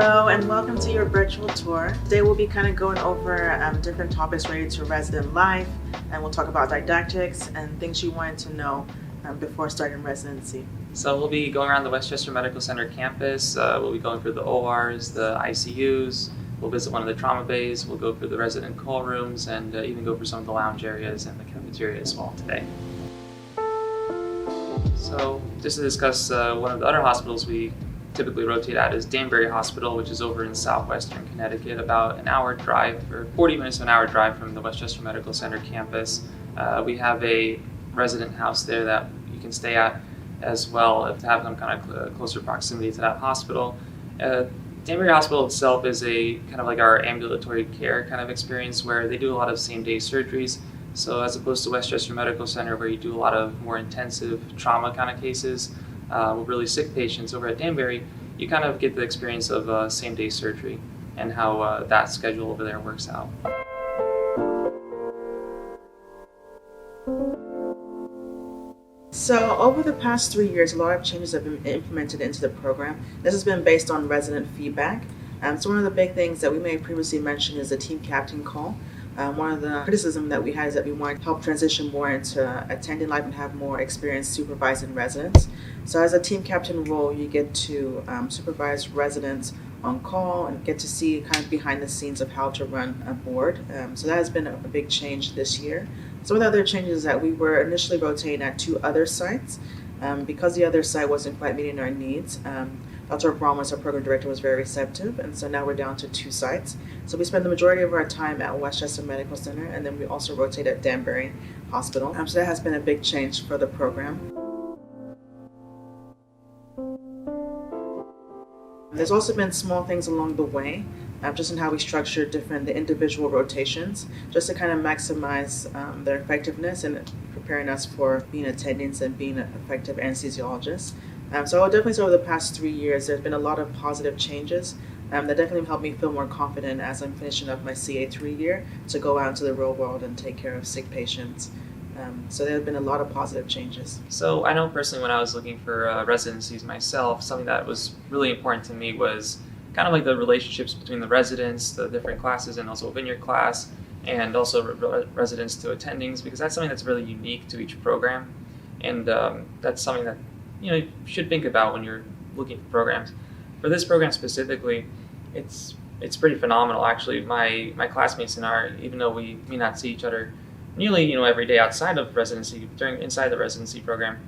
Hello and welcome to your virtual tour. Today we'll be kind of going over different topics related to resident life, and we'll talk about didactics and things you wanted to know before starting residency. So we'll be going around the Westchester Medical Center campus. We'll be going through the ORs, the ICUs. We'll visit one of the trauma bays. We'll go through the resident call rooms and even go through some of the lounge areas and the cafeteria as well today. So just to discuss one of the other hospitals we typically rotate at is Danbury Hospital, which is over in southwestern Connecticut, about an hour drive, or 40 minutes to an hour drive from the Westchester Medical Center campus. We have a resident house there that you can stay at as well to have some kind of closer proximity to that hospital. Danbury Hospital itself is a kind of like our ambulatory care kind of experience where they do a lot of same-day surgeries. So as opposed to Westchester Medical Center where you do a lot of more intensive trauma kind of cases with really sick patients, over at Danbury you kind of get the experience of same-day surgery and how that schedule over there works out. So over the past 3 years, a lot of changes have been implemented into the program. This has been based on resident feedback. So one of the big things that we may have previously mentioned is the team captain call. One of the criticism that we had is that we want to help transition more into attending life and have more experience supervising residents. So as a team captain role, you get to supervise residents on call and get to see kind of behind the scenes of how to run a board. So that has been a big change this year. Some of the other changes is that we were initially rotating at 2 other sites. Because the other site wasn't quite meeting our needs, Dr. Bromwich, our program director, was very receptive, and so now we're down to 2 sites. So we spend the majority of our time at Westchester Medical Center, and then we also rotate at Danbury Hospital. So that has been a big change for the program. There's also been small things along the way, just in how we structure the individual rotations, just to kind of maximize their effectiveness and preparing us for being attendings and being effective anesthesiologists. So definitely over the past 3 years, there's been a lot of positive changes that definitely helped me feel more confident as I'm finishing up my CA3 year to go out into the real world and take care of sick patients. So there have been a lot of positive changes. So I know personally when I was looking for residencies myself, something that was really important to me was kind of like the relationships between the residents, the different classes, and also within your class, and also residents to attendings, because that's something that's really unique to each program. And that's something that you should think about when you're looking for programs. For this program specifically, it's pretty phenomenal actually. My classmates and even though we may not see each other nearly every day outside of residency, inside the residency program,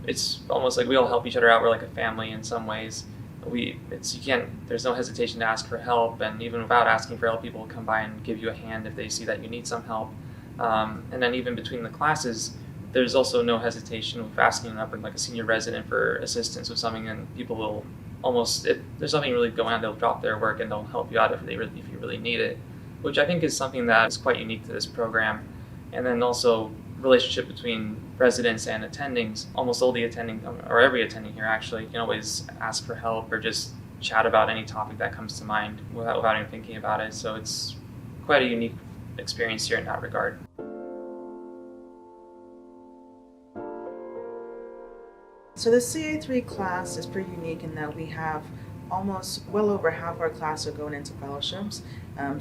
it's almost like we all help each other out. We're like a family in some ways. There's no hesitation to ask for help, and even without asking for help, people will come by and give you a hand if they see that you need some help. And then even between the classes, there's also no hesitation with asking up like a senior resident for assistance with something, and people will if there's something really going on, they'll drop their work and they'll help you out if you really need it, which I think is something that is quite unique to this program. And then also relationship between residents and attendings. Almost all the attending, or every attending here actually, can always ask for help or just chat about any topic that comes to mind without even thinking about it. So it's quite a unique experience here in that regard. So the CA3 class is pretty unique in that we have almost well over half our class are going into fellowships.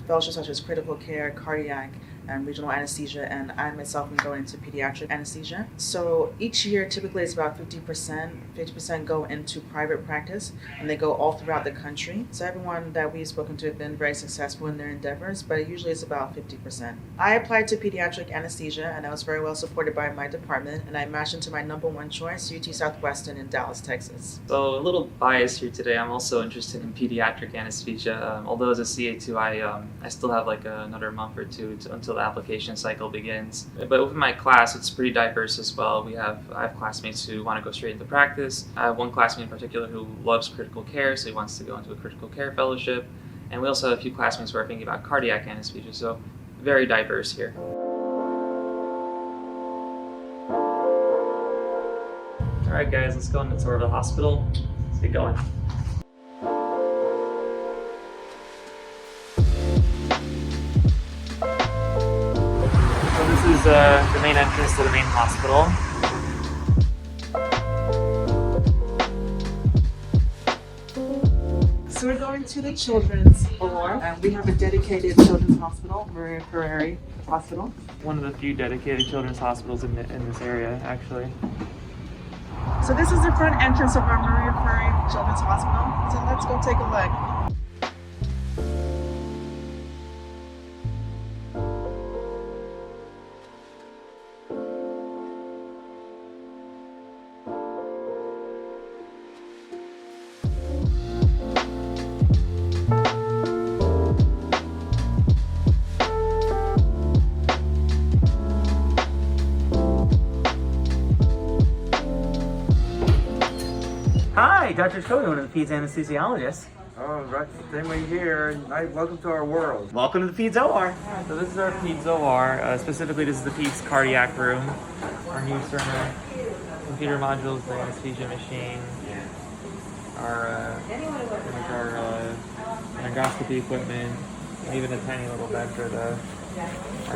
Fellowships such as critical care, cardiac, and regional anesthesia, and I myself am going into pediatric anesthesia. So each year typically it's about 50% go into private practice, and they go all throughout the country. So everyone that we've spoken to have been very successful in their endeavors, but it usually is about 50%. I applied to pediatric anesthesia, and I was very well supported by my department, and I matched into my #1 choice, UT Southwestern in Dallas, Texas. So a little biased here today. I'm also interested in pediatric anesthesia. Although as a CA2, I still have like another month or two until the application cycle begins. But with my class, it's pretty diverse as well. I have classmates who want to go straight into practice. I have one classmate in particular who loves critical care, so he wants to go into a critical care fellowship. And we also have a few classmates who are thinking about cardiac anesthesia, so very diverse here. All right, guys, let's go on the tour of the hospital. Let's get going. This is the main entrance to the main hospital. So we're going to the children's OR. We have a dedicated children's hospital, Maria Ferrari Hospital. One of the few dedicated children's hospitals in this area, actually. So this is the front entrance of our Maria Ferrari Children's Hospital. So let's go take a look. Hi, Dr. Cody, one of the Peds anesthesiologists. Oh, right, same way here. Hi, welcome to our world. Welcome to the Peds OR. So this is our Peds OR. Specifically, this is the Peds cardiac room. Our new cerner, computer modules, the anesthesia machine, our endoscopy equipment, and even a tiny little bed for our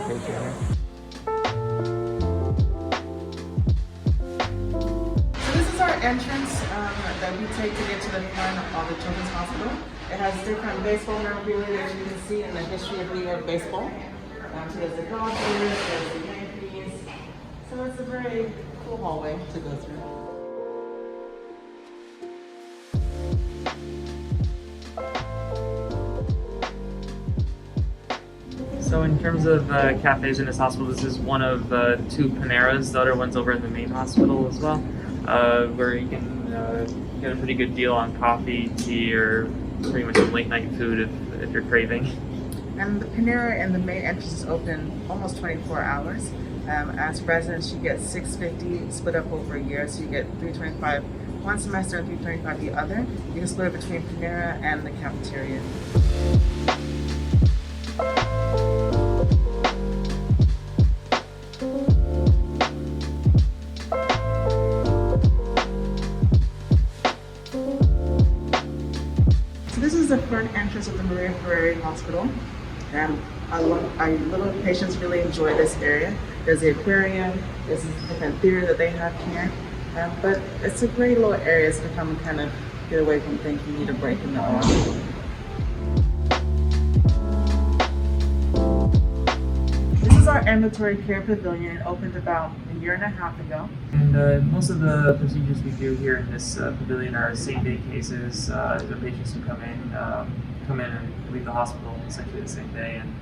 patient. This is our entrance that we take to get to the front of the Children's Hospital. It has different baseball memorabilia, as you can see, in the history of New York baseball. So there's the Dodgers, there's the Yankees. So it's a very cool hallway to go through. So in terms of cafes in this hospital, this is one of 2 Paneras. The other one's over at the main hospital as well, where you can get a pretty good deal on coffee, tea, or pretty much some late night food if you're craving. And the Panera and the main entrance is open almost 24 hours. As residents, you get $6.50 split up over a year, so you get $3.25 one semester and $3.25 the other. You can split it between Panera and the cafeteria. So this is the front entrance of the Maria Ferrari Hospital. Our little patients really enjoy this area. There's the aquarium, there's a different theater that they have here. But it's a great little area to come and kind of get away from things you need a break in the OR. This is our ambulatory care pavilion. It opened about a year and a half ago. And most of the procedures we do here in this pavilion are same-day cases. The patients who come in and leave the hospital essentially the same day. And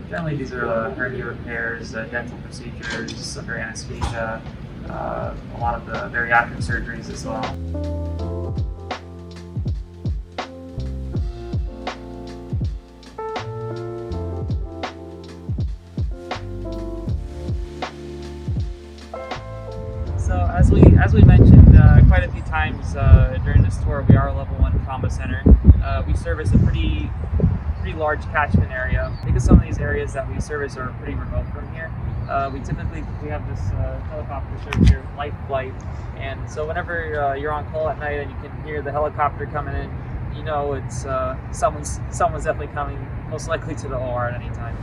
generally, these are hernia repairs, dental procedures, severe anesthesia, a lot of the bariatric surgeries as well. So as we mentioned quite a few times during this tour, we are a level 1 trauma center. We service a pretty large catchment area. Because some of these areas that we service are pretty remote from here, we have this helicopter service here, Life Flight, and so whenever you're on call at night and you can hear the helicopter coming in, you know it's someone's definitely coming, most likely to the OR at any time.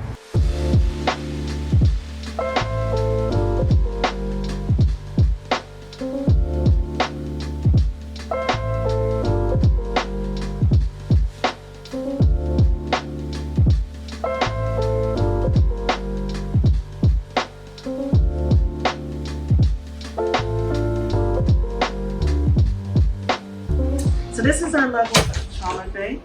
So this is our level trauma bay.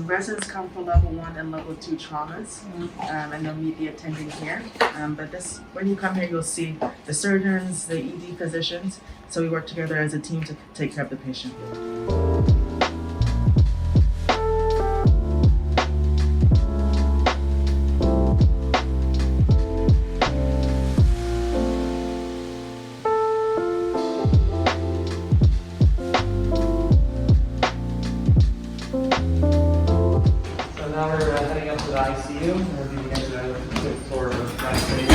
Residents come for level 1 and level 2 traumas, and they'll meet the attending here. But when you come here, you'll see the surgeons, the ED physicians. So we work together as a team to take care of the patient. Now we're heading up to the ICU. We're going to get to the 5th floor of the ICU.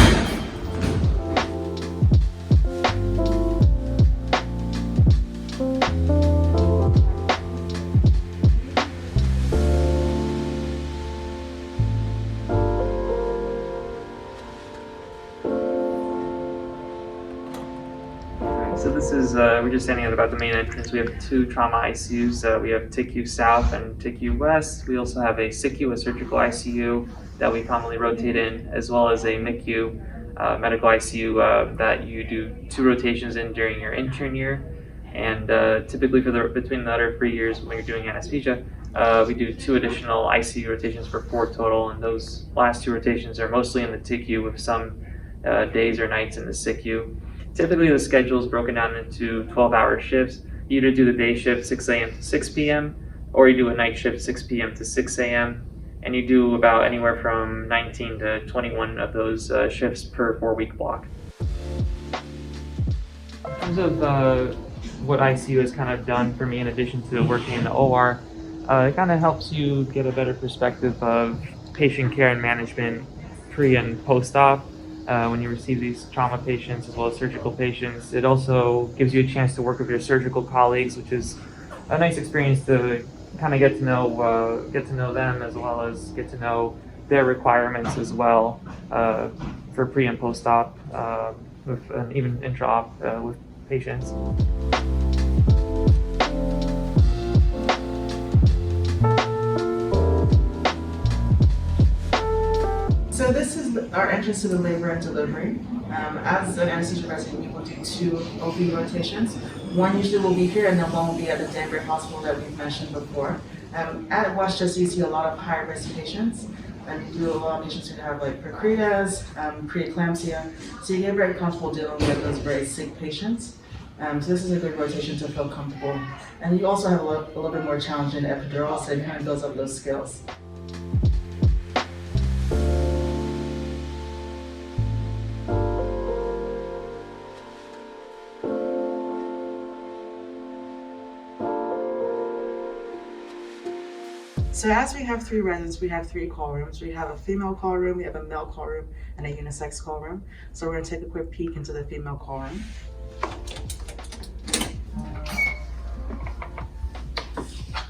So this is, we're just standing at about the main entrance. We have two trauma ICUs. We have TICU South and TICU West. We also have a SICU, a surgical ICU that we commonly rotate in, as well as a MICU, medical ICU that you do 2 rotations in during your intern year. And typically between the other 3 years when you're doing anesthesia, we do 2 additional ICU rotations for 4 total, and those last 2 rotations are mostly in the TICU with some days or nights in the SICU. Typically the schedule is broken down into 12-hour shifts. You either do the day shift 6 a.m. to 6 p.m. or you do a night shift 6 p.m. to 6 a.m. and you do about anywhere from 19 to 21 of those shifts per 4-week block. In terms of what ICU has kind of done for me in addition to working in the OR, it kind of helps you get a better perspective of patient care and management pre and post-op. When you receive these trauma patients as well as surgical patients. It also gives you a chance to work with your surgical colleagues, which is a nice experience to kind of get to know them, as well as get to know their requirements as well for pre and post-op, and even intra-op with patients. So this is our entrance to the labor and delivery. As an anesthesia resident, we will do 2 OB rotations. One usually will be here, and then one will be at the Danbury Hospital that we've mentioned before. At Westchester, you see a lot of high-risk patients, and you do a lot of patients who have like procreas, preeclampsia. So you get very comfortable dealing with those very sick patients. So this is a good rotation to feel comfortable. And you also have a little bit more challenging epidural, so it kind of builds up those skills. So as we have 3 residents, we have 3 call rooms. We have a female call room, we have a male call room, and a unisex call room. So we're gonna take a quick peek into the female call room.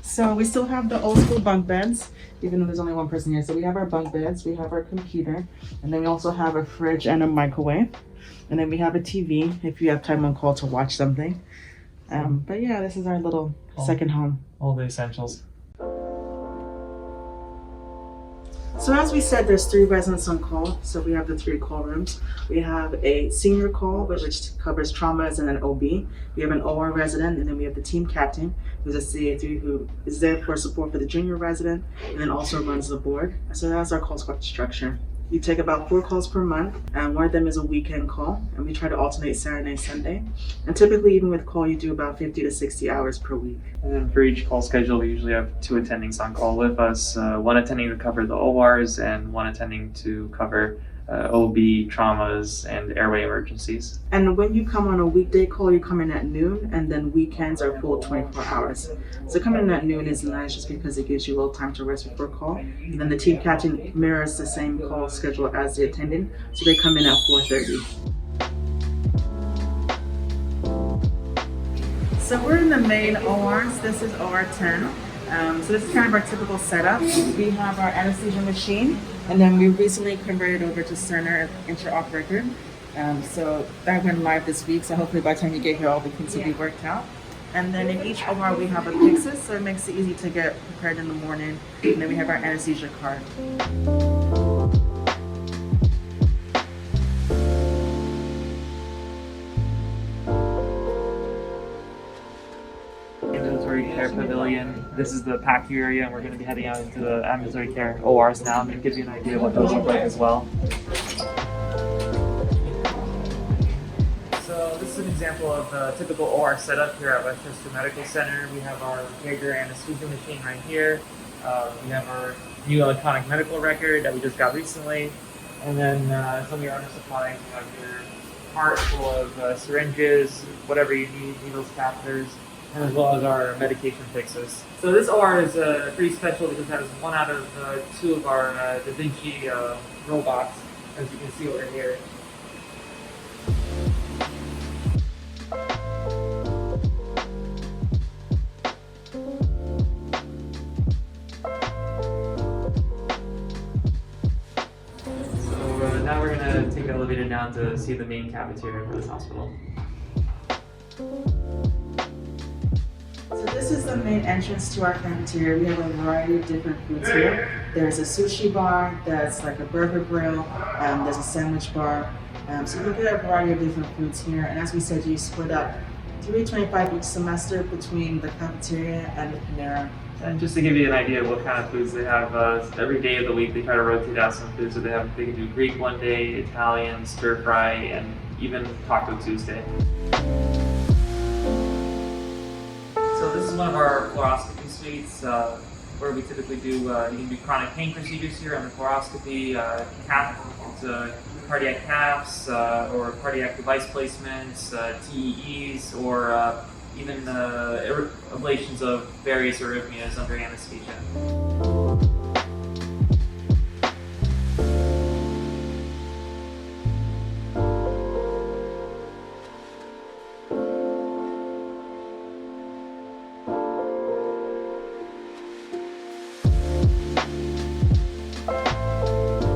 So we still have the old school bunk beds, even though there's only 1 person here. So we have our bunk beds, we have our computer, and then we also have a fridge and a microwave. And then we have a TV if you have time on call to watch something. But yeah, this is our little second home. All the essentials. So as we said, there's 3 residents on call. So we have the 3 call rooms. We have a senior call, which covers traumas and an OB. We have an OR resident, and then we have the team captain, who's a CA3 who is there for support for the junior resident, and then also runs the board. So that's our call structure. We take about 4 calls per month, and one of them is a weekend call, and we try to alternate Saturday and Sunday. And typically, even with call, you do about 50 to 60 hours per week. And then for each call schedule, we usually have 2 attendings on call with us, 1 attending to cover the ORs and 1 attending to cover OB, traumas, and airway emergencies. And when you come on a weekday call, you come in at noon, and then weekends are full 24 hours. So coming in at noon is nice just because it gives you a little time to rest before call. And then the team captain mirrors the same call schedule as the attendant, so they come in at 4:30. So we're in the main ORs. This is OR 10. So this is kind of our typical setup. We have our anesthesia machine, and then we recently converted over to Cerner inter-op record. So that went live this week, so hopefully by the time you get here, all the things will be worked out. And then in each OR, we have a Pyxis, so it makes it easy to get prepared in the morning. And then we have our anesthesia card. Ambulatory care pavilion. This is the PACU area, and we're going to be heading out into the ambulatory care ORs now, and it gives you an idea of what those look like as well. So this is an example of the typical OR setup here at Westchester Medical Center. We have our bigger anesthesia machine right here. We have our new electronic medical record that we just got recently. And then some of your other supplies. You have your cart full of syringes, whatever you need, needles, catheters, and as well as our medication fixes. So this OR is pretty special because it has 1 out of 2 of our Da Vinci robots, as you can see over here. So now we're going to take the elevator down to see the main cafeteria for this hospital. So this is the main entrance to our cafeteria. We have a variety of different foods here. There's a sushi bar, that's like a burger grill, there's a sandwich bar. So you can get a variety of different foods here. And as we said, you split up $325 each semester between the cafeteria and the Panera. And just to give you an idea of what kind of foods they have, every day of the week they try to rotate out some foods. So they can do Greek one day, Italian, stir fry, and even Taco Tuesday. So this is one of our fluoroscopy suites where we typically do, you can do chronic pain procedures here on the fluoroscopy, cardiac caths, or cardiac device placements, TEEs, or even ablations of various arrhythmias under anesthesia.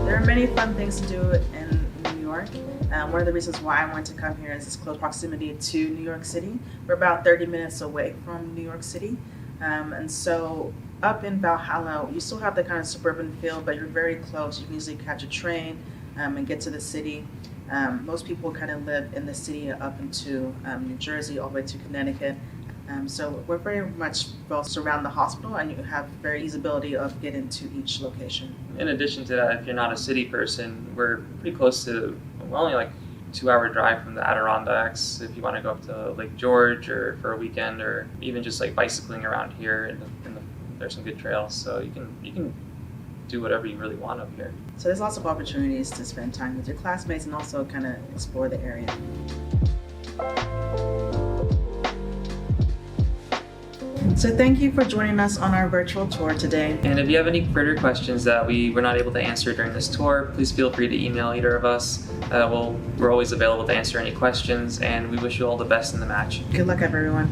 There are many fun things to do in New York. One of the reasons why I wanted to come here is its close proximity to New York City. We're about 30 minutes away from New York City. And so up in Valhalla, you still have the kind of suburban feel, but you're very close. You can easily catch a train and get to the city. Most people kind of live in the city up into New Jersey, all the way to Connecticut. So we're very much well surround the hospital, and you have very easy ability of getting to each location. In addition to that, if you're not a city person, we're pretty close to, only like 2-hour drive from the Adirondacks if you want to go up to Lake George or for a weekend, or even just like bicycling around here. There's some good trails, so you can do whatever you really want up here. So there's lots of opportunities to spend time with your classmates and also kind of explore the area. So thank you for joining us on our virtual tour today. And if you have any further questions that we were not able to answer during this tour, please feel free to email either of us. We're always available to answer any questions, and we wish you all the best in the match. Good luck, everyone.